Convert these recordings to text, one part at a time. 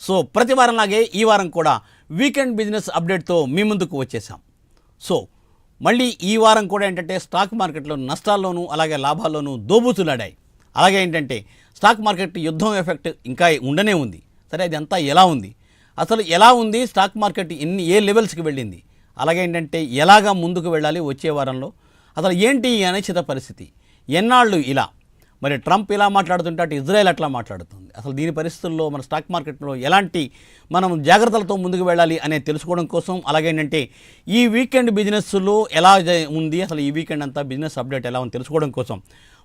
So ప్రతి వారంలాగే ఈ వారం కూడా వీకెండ్ బిజినెస్ అప్డేట్తో మీ ముందుకు వచ్చేసాం. సో మళ్ళీ ఈ వారం కూడా ఏంటంటే స్టాక్ మార్కెట్లో నష్టాల్లోనూ అలాగే లాభాల్లోనూ దోబూచులాడాయి. అలాగే ఏంటంటే స్టాక్ మార్కెట్ యుద్ధం ఎఫెక్ట్ ఇంకా ఉండనే ఉంది. సరే, అది అంతా ఎలా ఉంది, అసలు ఎలా ఉంది, స్టాక్ మార్కెట్ ఏ లెవెల్స్కి వెళ్ళింది, అలాగే ఏంటంటే ఎలాగా ముందుకు వెళ్ళాలి వచ్చే వారంలో, అసలు ఏంటి ఈ అనిశ్చిత పరిస్థితి, ఎన్నాళ్ళు ఇలా, మరి ట్రంప్ ఇలా మాట్లాడుతుంటే అటు ఇజ్రాయెల్ అట్లా మాట్లాడుతుంది. అసలు దీని పరిస్థితుల్లో మన స్టాక్ మార్కెట్లో ఎలాంటి మనం జాగ్రత్తలతో ముందుకు వెళ్ళాలి అనేది తెలుసుకోవడం కోసం, అలాగే ఏంటంటే ఈ వీకెండ్ బిజినెస్లో ఎలా ఉంది, అసలు ఈ వీకెండ్ అంతా బిజినెస్ అప్డేట్ ఎలా ఉంది తెలుసుకోవడం కోసం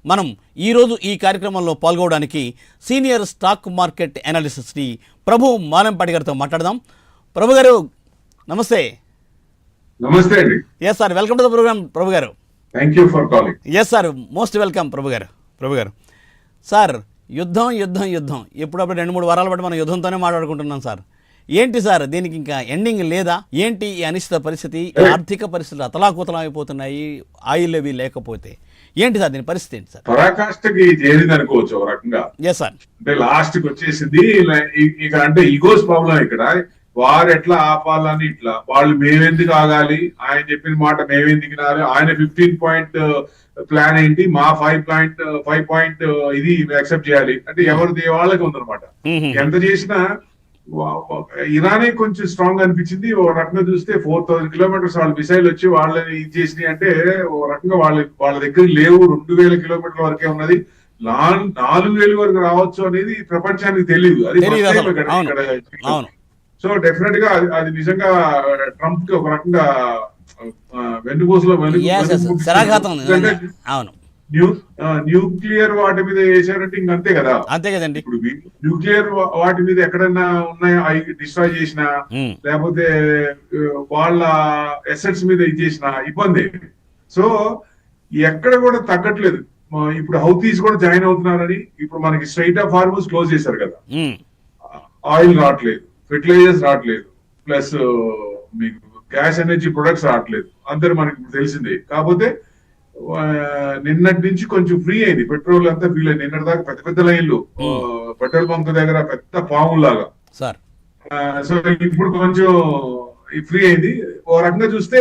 మనం ఈరోజు ఈ కార్యక్రమంలో పాల్గొనడానికి senior stock market analyst Shri Prabhu Manampati గారితో మాట్లాడదాం. ప్రభు గారు నమస్తే. నమస్తే అండి. Yes sir, welcome to the program Prabhu గారు. Thank you for calling. Yes sir, most welcome Prabhu గారు. సార్, యుద్ధం ఎప్పుడప్పుడు 2-3 వారాల పాటు మనం యుద్ధంతోనే మాట్లాడుకుంటున్నాం సార్. ఏంటి సార్ దీనికి ఇంకా ఎండింగ్ లేదా? ఏంటి ఈ అనిశ్చిత పరిస్థితి, ఆర్థిక పరిస్థితులు అతలాకుతలం అయిపోతున్నాయి, ఆయిల్ అవి లేకపోతే ఏంటి సార్ దీని పరిస్థితి ఏంటి సార్? పరాకాష్ఠకి చేరింది అనుకోవచ్చు ఒక రకంగా. Yes sir. అంటే లాస్ట్ కి వచ్చేసింది. ఇక అంటే ఈగోస్ ప్రాబ్లం ఇక్కడ. వారు ఎట్లా ఆపాలని ఇట్లా వాళ్ళు మేమెందుకు ఆగాలి, ఆయన చెప్పిన మాట మేమెందుకు వినాలి, ఆయన 15 పాయింట్ ప్లాన్ ఏంటి, మా 5 పాయింట్ ఇది యాక్సెప్ట్ చేయాలి అంటే ఎవరిది వాళ్ళకి ఉందన్నమాట. ఎంత చేసినా ఇరానే కొంచెం స్ట్రాంగ్ అనిపించింది. ఒక రకంగా చూస్తే 4000 కిలోమీటర్స్ వాళ్ళ మిసైల్ వచ్చి వాళ్ళని ఇది చేసినాయి అంటే ఒక రకంగా వాళ్ళ దగ్గర లేవు. 2000 కిలోమీటర్ల వరకే ఉన్నది. 4000 వరకు రావచ్చు అనేది ప్రపంచానికి తెలియదు. అది సో డెఫినెట్ గా అది నిజంగా ట్రంప్ కి ఒక రకంగా వెన్నుపూసలో న్యూక్లియర్ వాటి మీద వేసారంటే ఇంకంతే కదా. అంతే కదండి. ఇప్పుడు న్యూక్లియర్ వాటి మీద ఎక్కడైనా ఉన్నాయో అవి డిస్ట్రాయ్ చేసినా లేకపోతే వాళ్ళ ఎసెట్స్ మీద ఇది చేసిన ఇబ్బంది. సో ఎక్కడ కూడా తగ్గట్లేదు. ఇప్పుడు హౌతీస్ కూడా జాయిన్ అవుతున్నారని ఇప్పుడు మనకి స్ట్రైట్ ఆఫ్ హార్మోస్ క్లోజ్ చేశారు కదా. ఆయిల్ రావట్లేదు, ఫెర్టిలైజర్స్ రావట్లేదు, ప్లస్ మీకు గ్యాస్ ఎనర్జీ ప్రొడక్ట్స్ రావట్లేదు. అందరూ మనకి తెలిసిందే. కాకపోతే నిన్నటి నుంచి కొంచెం ఫ్రీ అయింది. పెట్రోల్ అంతా ఫ్రీ అయింది. నిన్నటి దాకా పెద్ద పెద్ద లైన్లు పెట్రోల్ బంక్ దగ్గర పెద్ద పాములాగా. సో ఇప్పుడు కొంచెం ఫ్రీ అయింది. ఓ రకంగా చూస్తే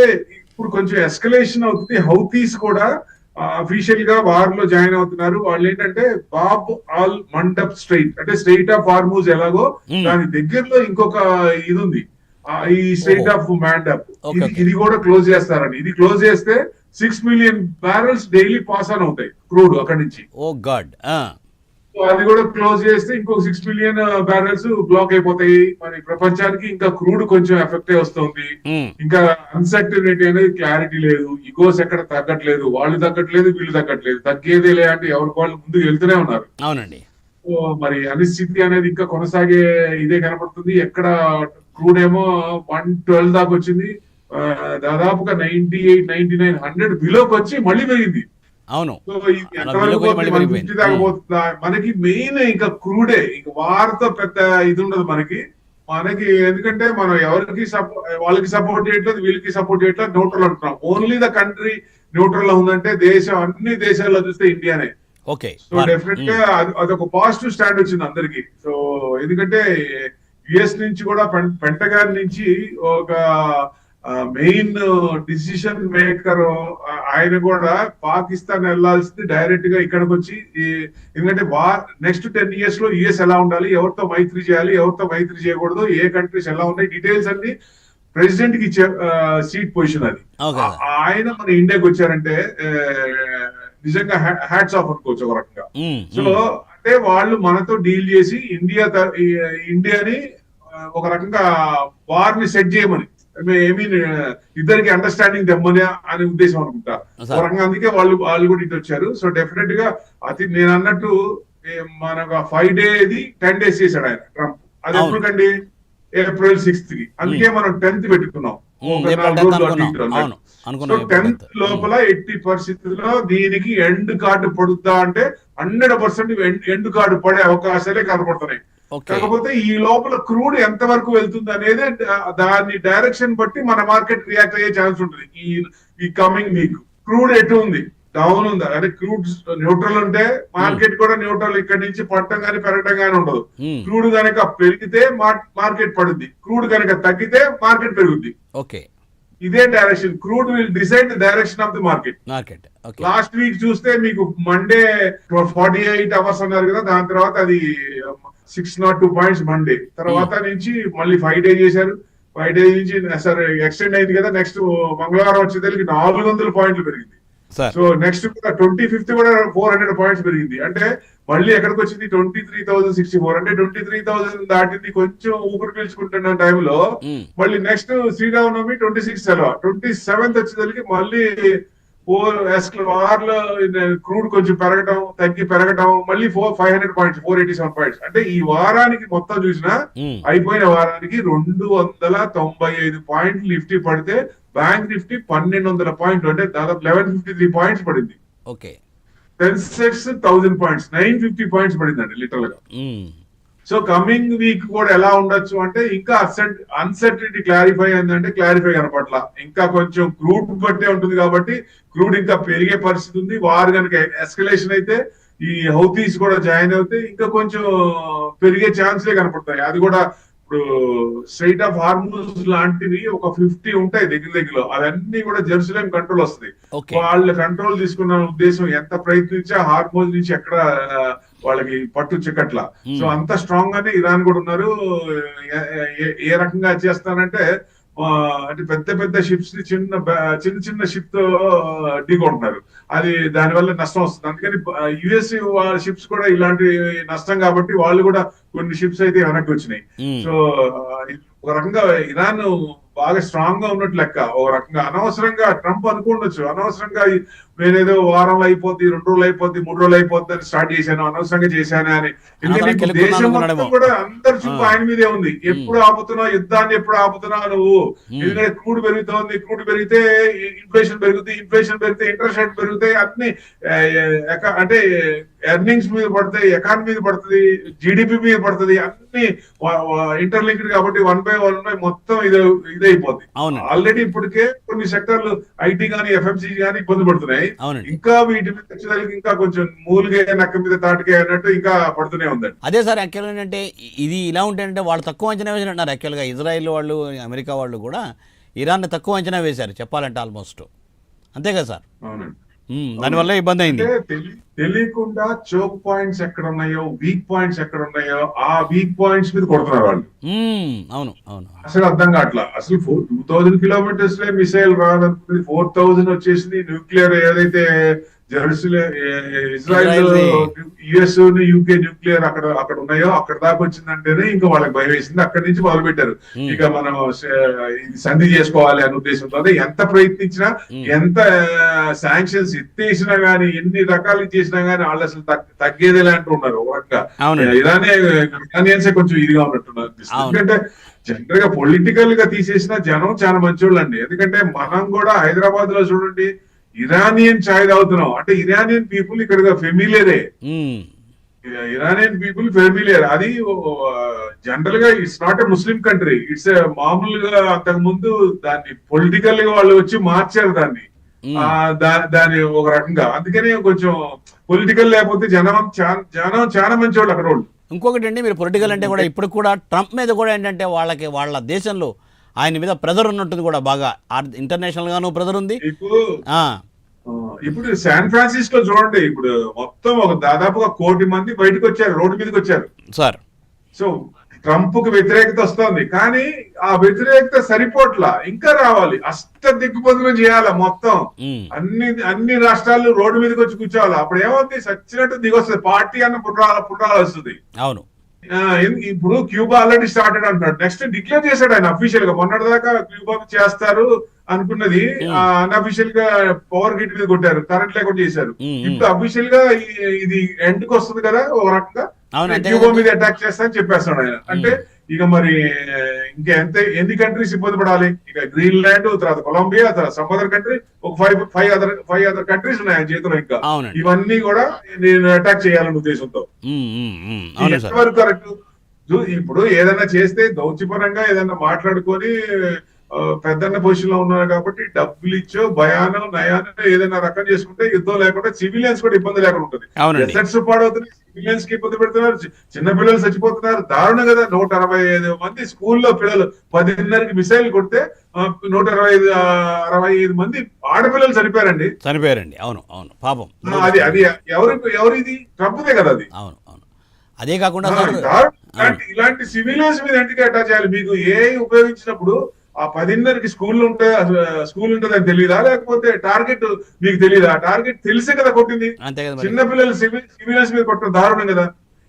ఇప్పుడు కొంచెం ఎస్కలేషన్ అవుతుంది. హౌతీస్ కూడా అఫీషియల్ గా వార్ లో జాయిన్ అవుతున్నారు. వాళ్ళు ఏంటంటే బాబ్ ఆల్ మండప్ స్ట్రైట్ అంటే స్ట్రైట్ ఆఫ్ హార్మూజ్ ఎలాగో దాని దగ్గరలో ఇంకొక ఇది ఉంది, ఈ స్ట్రైట్ ఆఫ్ మ్యాండప్. ఇది కూడా క్లోజ్ చేస్తారని. ఇది క్లోజ్ చేస్తే 6 million barrels daily pass on అవుతాయి క్రూడ్ అక్కడి నుంచి. ఓ గాడ్. అది కూడా క్లోజ్ చేస్తే ఇంకొక 6 మిలియన్ బ్యారెల్స్ బ్లాక్ అయిపోతాయి. మరి ప్రపంచానికి ఇంకా క్రూడ్ కొంచెం ఎఫెక్ట్ వస్తుంది. ఇంకా అన్సర్టనిటీ అనేది క్లారిటీ లేదు. ఈగోస్ ఎక్కడ తగ్గట్లేదు. వాళ్ళు తగ్గట్లేదు, వీళ్ళు తగ్గట్లేదు. తగ్గేదే లే అంటే ఎవరికి వాళ్ళు ముందుకు వెళ్తూనే ఉన్నారు. అవునండి. మరి అనిశ్చితి అనేది ఇంకా కొనసాగే ఇదే కనపడుతుంది. ఎక్కడ క్రూడ్ ఏమో 112 దాకా వచ్చింది. దాదాపుగా 98, 99, 100 బిలోకి వచ్చి మళ్ళీ పెరిగింది. అవును. మనకి మెయిన్ ఇంకా క్రూడే. ఇంకా వారితో పెద్ద ఇది ఉండదు మనకి. ఎందుకంటే మనం ఎవరికి వాళ్ళకి సపోర్ట్ చేయట్లేదు, వీళ్ళకి సపోర్ట్ చేయట్లేదు, న్యూట్రల్ అంటున్నాం. ఓన్లీ ద కంట్రీ న్యూట్రల్ లో ఉందంటే దేశం అన్ని దేశాల్లో చూస్తే ఇండియానే. ఓకే. సో డెఫినెట్ గా అదొక పాజిటివ్ స్టాండ్ వచ్చింది అందరికి. సో ఎందుకంటే యుఎస్ నుంచి కూడా పెంటగాన్ నుంచి ఒక మెయిన్ డిసిషన్ మేకర్ ఆయన కూడా పాకిస్తాన్ వెళ్లాల్సింది డైరెక్ట్ గా ఇక్కడికి వచ్చి. ఎందుకంటే నెక్స్ట్ 10 years లో యుఎస్ ఎలా ఉండాలి, ఎవరితో మైత్రి చేయాలి, ఎవరితో మైత్రి చేయకూడదు, ఏ కంట్రీస్ ఎలా ఉన్నాయి, డీటెయిల్స్ అన్ని ప్రెసిడెంట్ కి ఇచ్చే సీట్ పొజిషన్ అది. ఆయన మన ఇండియాకి వచ్చారంటే నిజంగా హ్యాట్స్ ఆఫ్ అనుకోవచ్చు ఒక రకంగా. సో అంటే వాళ్ళు మనతో డీల్ చేసి ఇండియాని ఒక రకంగా వార్ ని సెట్ చేయమని, ఇద్దరికి అండర్స్టాండింగ్ తెమ్మని అనే ఉద్దేశం అనుకుంటా ఒక రకంగా. అందుకే వాళ్ళు కూడా ఇటు వచ్చారు. సో డెఫినెట్ గా నేను అన్నట్టు మనకు 5 days 10 days చేశాడు ఆయన ట్రంప్. అది ఎప్పుడుకండి? April 6th కి. అందుకే మనం 10th పెట్టుకున్నాం. 10th లోపల ఎట్టి పరిస్థితుల్లో దీనికి ఎండ్ కార్డు పడుద్దా అంటే 100% ఎండ్ కార్డు పడే అవకాశాలే కనపడుతున్నాయి. కాకపోతే ఈ లోపల క్రూడ్ ఎంత వరకు వెళ్తుంది అనేది దాని డైరెక్షన్ బట్టి మన మార్కెట్ రియాక్ట్ అయ్యే ఛాన్స్ ఉంటుంది. ఈ కమింగ్ వీక్ క్రూడ్ ఎటు ఉంది, డౌన్ ఉంది. అంటే క్రూడ్ న్యూట్రల్ ఉంటే మార్కెట్ కూడా న్యూట్రల్, ఇక్కడ నుంచి పడటం కానీ పెరగటం కానీ ఉండదు. క్రూడ్ కనుక పెరిగితే మార్కెట్ పడుద్ది, క్రూడ్ కనుక తగ్గితే మార్కెట్ పెరుగుద్ది. ఓకే, ఇదే direction. Crude will decide the direction of the market. Last week చూస్తే మీకు మండే 48 అవర్స్ అన్నారు కదా, దాని తర్వాత అది 602 పాయింట్స్ మండే తర్వాత నుంచి మళ్ళీ 5 days చేశారు. 5 days నుంచి సరే ఎక్స్టెండ్ అయింది కదా, నెక్స్ట్ మంగళవారం వచ్చేసరికి 400 పాయింట్లు పెరిగింది. సో నెక్స్ట్ 25th కూడా 400 పాయింట్స్ పెరిగింది. అంటే మళ్ళీ ఎక్కడికి వచ్చింది 23,064. అంటే 23,000 దాటింది. కొంచెం ఊపిరి పీల్చుకుంటున్న టైంలో మళ్ళీ నెక్స్ట్ శ్రీరామనవమి 26 సెలవు, 27th వచ్చేసరికి మళ్ళీ 4 లో క్రూడ్ కొంచెం పెరగటం తగ్గి పెరగటం, మళ్ళీ 500 పాయింట్స్ 487 పాయింట్స్. అంటే ఈ వారానికి మొత్తం చూసినా అయిపోయిన వారానికి 295 పాయింట్లు నిఫ్టీ పడితే బ్యాంక్ నిఫ్టీ 1200 పాయింట్లు, అంటే దాదాపు 1153 పాయింట్స్ పడింది. ఓకే, సెన్సెక్స్ 1000 పాయింట్స్ 950 పాయింట్స్ పడిందండి లిటరల్ గా. సో కమింగ్ వీక్ కూడా ఎలా ఉండొచ్చు అంటే ఇంకా అన్సర్టనిటీ క్లారిఫై అయిందంటే క్లారిఫై కనపట్ల, ఇంకా కొంచెం క్రూడ్ బట్టే ఉంటుంది కాబట్టి క్రూడ్ ఇంకా పెరిగే పరిస్థితి ఉంది. వారు కనుక ఎస్కలేషన్ అయితే ఈ హౌతీస్ కూడా జాయిన్ అవుతే ఇంకా కొంచెం పెరిగే ఛాన్స్లే కనపడతాయి. అది కూడా ఇప్పుడు స్ట్రైట్ ఆఫ్ హార్మూజ్ లాంటివి ఒక 50 ఉంటాయి దగ్గరలో, అవన్నీ కూడా జెరూసలేం కంట్రోల్ వస్తుంది. వాళ్ళ కంట్రోల్ తీసుకున్న ఉద్దేశం ఎంత ప్రయత్నించా హార్మూజ్ నుంచి ఎక్కడ వాళ్ళకి పట్టు చిక్కట్లా. సో అంత స్ట్రాంగ్ గానే ఇరాన్ కూడా ఉన్నారు. ఏ రకంగా చేస్తానంటే అంటే పెద్ద షిప్స్ ని చిన్న షిప్ తో ఢీకొంటున్నారు. అది దానివల్ల నష్టం వస్తుంది. అందుకని యుఎస్ షిప్స్ కూడా ఇలాంటి నష్టం కాబట్టి వాళ్ళు కూడా కొన్ని షిప్స్ అయితే వెనక్కి వచ్చినాయి. సో ఒక రకంగా ఇరాన్ బాగా స్ట్రాంగ్ గా ఉన్నట్టు లెక్క. ఒక రకంగా అనవసరంగా ట్రంప్ అనుకోండొచ్చు, అనవసరంగా నేనేదో వారంలో అయిపోద్ది, 2 రోజులు అయిపోద్ది, 3 రోజులు అయిపోద్ది అని స్టార్ట్ చేశాను, అనవసరంగా చేశాను అని. ఎందుకంటే దేశం మొత్తం కూడా అందరి చూపు ఆయన మీదే ఉంది. ఎప్పుడు ఆపుతున్నావు యుద్ధాన్ని, ఎప్పుడు ఆపుతున్నావు నువ్వు? ఎందుకంటే క్రూడ్ పెరుగుతోంది, క్రూడ్ పెరిగితే ఇన్ఫ్లేషన్ పెరుగుతుంది, ఇన్ఫ్లేషన్ పెరిగితే ఇంట్రెస్ట్ రేట్ పెరుగుతాయి, అన్ని అంటే ఎర్నింగ్స్ మీద పడతాయి, ఎకానమీ మీద పడుతుంది, జీడిపి మీద పడుతుంది, అన్ని ఇంటర్లింక్డ్ కాబట్టి 1 by 1 మొత్తం ఇదైపోద్ది. ఆల్రెడీ ఇప్పటికే కొన్ని సెక్టర్లు ఐటీ గానీ ఎఫ్ఎంసీ గానీ ఇబ్బంది పడుతున్నాయి. ఇంకా వీటి మీద వచ్చేదానికి ఇంకా కొంచెం మూలుగే నక్క మీద తాటికే అన్నట్టు ఇంకా పడుతూనే ఉందండి. అదే సార్, యాక్చువల్ ఏంటంటే ఇది ఇలా ఉంటేనంటే వాళ్ళు తక్కువ అంచనా వేసినట్టున్నారు. యాక్చువల్గా ఇజ్రాయెల్ వాళ్ళు, అమెరికా వాళ్ళు కూడా ఇరాన్ని తక్కువ అంచనా వేశారు చెప్పాలంటే ఆల్మోస్ట్, అంతే కదా సార్? అవునండి, దానివల్ల ఇబ్బంది అయింది. తెలియకుండా చోక్ పాయింట్స్ ఎక్కడ ఉన్నాయో, వీక్ పాయింట్స్ ఎక్కడ ఉన్నాయో ఆ వీక్ పాయింట్స్ మీద కొడుతున్నారు వాళ్ళు. అవును అవును, అసలు అర్థం కావట్లా. అసలు 2000 kilometers లే మిసైల్ రాదనుకుంది, 4000 వచ్చేసింది. న్యూక్లియర్ ఏదైతే ఇజ్రాయెల్, యుఎస్, యూకే న్యూక్లియర్ అక్కడ ఉన్నాయో అక్కడ దాకా వచ్చిందంటేనే ఇంకా వాళ్ళకి భయం వేసింది. అక్కడి నుంచి మొదలు పెట్టారు ఇక మనం సంధి చేసుకోవాలి అనే ఉద్దేశంతో. ఎంత ప్రయత్నించినా, ఎంత శాంక్షన్స్ ఎత్తేసినా గానీ, ఎన్ని రకాలు చేసినా గానీ వాళ్ళు అసలు తగ్గేదే అంటున్నారు. ఇరానియన్సే కొంచెం ఇదిగా ఉన్నట్టున్నారు. ఎందుకంటే జనరల్ గా పొలిటికల్ గా తీసేసిన జనం చాలా మంచోళ్ళు అండి. ఎందుకంటే మనం కూడా హైదరాబాద్ లో చూడండి ఇరానియన్ చాయ్ తాగుతున్నాం అంటే ఇరానియన్ పీపుల్ ఇక్కడ ఫెమిలియరే. Iranian people familiar. అది జనరల్ గా it's not a Muslim country, it's మామూలుగా అంతకు ముందు దాన్ని పొలిటికల్ గా వాళ్ళు వచ్చి మార్చారు దాన్ని, దాని ఒక రకంగా. అందుకని కొంచెం పొలిటికల్ లేకపోతే జనం చాలా మంచి వాళ్ళు అక్కడ వాళ్ళు. ఇంకొకటి అండి, మీరు పొలిటికల్ అంటే కూడా ఇప్పుడు కూడా ట్రంప్ మీద కూడా ఏంటంటే వాళ్ళ దేశంలో ఆయన మీద ప్రెజర్ ఉన్నట్టుంది కూడా, బాగా ఇంటర్నేషనల్ గాను ప్రెజర్ ఉంది. ఇప్పుడు శాన్ ఫ్రాన్సిస్కో చూడండి, ఇప్పుడు మొత్తం దాదాపుగా 1 కోటి మంది బయటకు వచ్చారు, రోడ్డు మీదకి వచ్చారు సార్. సో ట్రంప్ కు వ్యతిరేకత వస్తుంది, కానీ ఆ వ్యతిరేకత సరిపోట్లా, ఇంకా రావాలి, దిగ్బంధనం చేయాలి మొత్తం. అన్ని రాష్ట్రాలు రోడ్డు మీదకి వచ్చి కూర్చోవాలి. అప్పుడు ఏమవుతుంది, సచ్చినట్టు దిగొస్తుంది, పార్టీ అన్న పుట్రాలు వస్తుంది. అవును, ఇప్పుడు క్యూబా ఆల్రెడీ స్టార్టెడ్ అంటున్నాడు. నెక్స్ట్ డిక్లేర్ చేశాడు ఆయన అఫీషియల్ గా. మొన్నటిదాకా క్యూబా చేస్తారు అనుకున్నది అన్అఫీషియల్ గా పవర్ గ్రిడ్ మీద కొట్టారు, కరెంట్ లేకుండా చేశారు. ఇప్పుడు అఫీషియల్ గా ఇది ఎండ్ కు వస్తుంది కదా, ఒక రకంగా క్యూబా మీద అటాక్ చేస్తా అని చెప్పేస్తాడు ఆయన. అంటే ఇక మరి ఇంకా ఎన్ని కంట్రీస్ ఇబ్బంది పడాలి? ఇక గ్రీన్లాండ్, తర్వాత కొలంబియా, తర్వాత సమ్ అదర్ కంట్రీ, ఒక 5 other కంట్రీస్ ఉన్నాయి ఆయన చేతిలో. ఇంకా ఇవన్నీ కూడా నేను అటాక్ చేయాలనే ఉద్దేశంతో. ఎంతవరకు కరెక్ట్? ఇప్పుడు ఏదైనా చేస్తే దౌత్యపరంగా ఏదైనా మాట్లాడుకొని పెద్దన్న పొజిషన్ లో ఉన్నారు కాబట్టి డబ్బులు ఇచ్చో భయానో నయానో ఏదైనా రకం చేసుకుంటే యుద్ధం లేకుండా సివిలియన్స్ కూడా ఇబ్బంది లేకుండా ఉంటుంది. అవునండి. ఎసెట్స్ పాడవుతున్నాయి, సివిలియన్స్ కి ఇబ్బంది పెడుతున్నారు, చిన్న పిల్లలు చచ్చిపోతున్నారు. దారుణం కదా. 165 మంది స్కూల్లో పిల్లలు 10:30కి మిసైల్ కొడితే 165 మంది ఆడపిల్లలు చనిపోయారండి. అవును అవును పాపం. అది అది ఎవరిది? ట్రంప్దే కదా అది. అవును అవును. అదే కాకుండా సార్ ఇలాంటి సివిలియన్స్ మీద ఎందుకు అటాచ్ చేయాలి? మీకు ఏ ఉపయోగించినప్పుడు ఆ 10:30కి స్కూల్ ఉంటుందని తెలియదా? లేకపోతే టార్గెట్ మీకు తెలియదా? టార్గెట్ తెలిసే కదా కొట్టింది. అంతే కదా మరి. చిన్న పిల్లలు సివిలియన్స్ మీద కొట్టడం దారుణం కదా.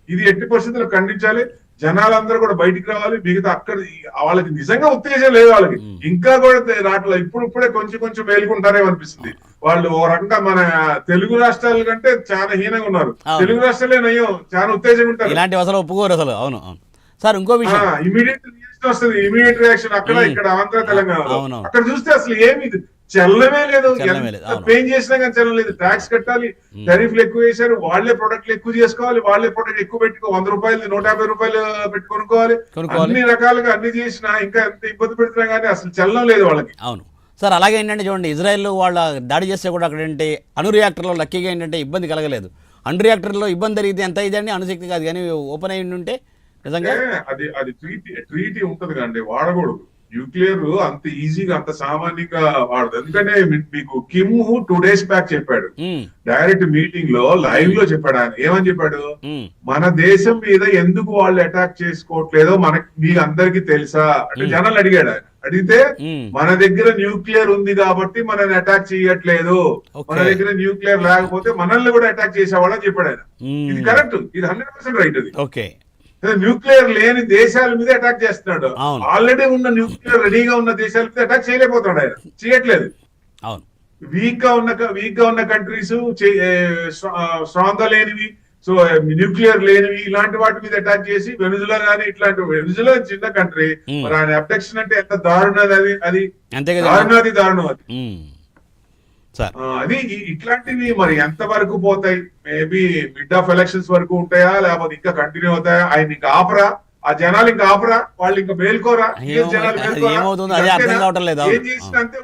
ఇది ఎట్టి పరిస్థితుల్లో ఖండించాలి. జనాలందరూ కూడా బయటికి రావాలి. మిగతా అక్కడ వాళ్ళకి నిజంగా ఉత్తేజం లేదు. వాళ్ళకి ఇంకా కూడా రావట్లేదు. ఇప్పుడే కొంచెం మేలుకుంటారేమో అనిపిస్తుంది. వాళ్ళు ఓ రకంగా మన తెలుగు రాష్ట్రాల కంటే చాలా హీనంగా ఉన్నారు. తెలుగు రాష్ట్రాలే నయ్యం, చాలా ఉత్తేజంగా ఉంటారు. ఇలాంటి అసలు ఒప్పుకోరు అసలు. అవును అవును సార్. ఇంకో విషయం, ఇమీడియట్ రియాక్షన్ అక్కడ ఇక్కడ ఆంధ్ర తెలంగాణలో. అక్కడ చూస్తే అసలు ఏమి చల్లమే లేదు. పే చేసినా కానీ చల్లం లేదు. ట్యాక్స్ కట్టాలి, టెరిఫ్లు ఎక్కువ వేశారు. వాళ్లే ప్రొడక్ట్లు ఎక్కువ చేసుకోవాలి, వాళ్లే ప్రొడక్ట్ ఎక్కువ పెట్టుకో 100 రూపాయలు 150 రూపాయలు పెట్టి కొనుక్కోవాలి. అన్ని రకాలుగా అన్ని చేసినా ఇంకా ఎంత ఇబ్బంది పెడుతున్నా కానీ అసలు చల్లం లేదు వాళ్ళకి. అవును సార్. అలాగే ఏంటంటే చూడండి, ఇజ్రాయెల్ వాళ్ళ దాడి చేస్తే కూడా అక్కడ ఏంటంటే అణు రియాక్టర్లో లక్కీగా ఏంటంటే ఇబ్బంది కలగలేదు. అణు రియాక్టర్లో ఇబ్బంది జరిగితే ఎంత ఇదండి, అణుశక్తి కాదు కానీ ఓపెన్ అయి ఉంటే నిజంగా అది ట్రీటీ ఉంటది కండి, వాడకూడదు. న్యూక్లియర్ అంత ఈజీగా అంత సామాన్యంగా వాడదు. ఎందుకంటే మీకు కిమ్ 2 days బ్యాక్ చెప్పాడు, డైరెక్ట్ మీటింగ్ లో లైవ్ లో చెప్పాడు. ఆయన ఏమని చెప్పాడు? మన దేశం మీద ఎందుకు వాళ్ళు అటాక్ చేసుకోవట్లేదో మీకు అందరికి తెలుసా అంటే జనాలు అడిగాడు. ఆయన అడిగితే మన దగ్గర న్యూక్లియర్ ఉంది కాబట్టి మనల్ని అటాక్ చేయట్లేదు, మన దగ్గర న్యూక్లియర్ లేకపోతే మనల్ని కూడా అటాక్ చేసేవాళ్ళని చెప్పాడు ఆయన. ఇది కరెక్ట్, ఇది 100% రైట్. అది ఓకే. న్యూక్లియర్ లేని దేశాల మీద అటాక్ చేస్తున్నాడు. ఆల్రెడీ ఉన్న న్యూక్లియర్ రెడీగా ఉన్న దేశాల మీద అటాక్ చేయలేకపోతున్నాడు. ఆయన చేయట్లేదు. వీక్ గా ఉన్న కంట్రీస్, స్ట్రాంగ్ గా లేనివి, సో న్యూక్లియర్ లేనివి ఇలాంటి వాటి మీద అటాక్ చేసి వెనుజులా కానీ ఇట్లాంటి వెనుజులా చిన్న కంట్రీ, మరి ఆయన అబ్డక్షన్ అంటే ఎంత దారుణది. అది దారుణం అది. అది ఇట్లాంటివి మరి ఎంత వరకు పోతాయి? మేబీ మిడ్ ఆఫ్ ఎలక్షన్స్ వరకు ఉంటాయా, లేకపోతే ఇంకా కంటిన్యూ అవుతాయా? ఆయన ఇంకా ఆపరా? ఆ జనాలు ఇంకా ఆపరా? వాళ్ళు ఇంకా మేల్కోరా? ఏమవుతుందో అదే అర్థం కావటం లేదు. ఏం చేసినా అంతే.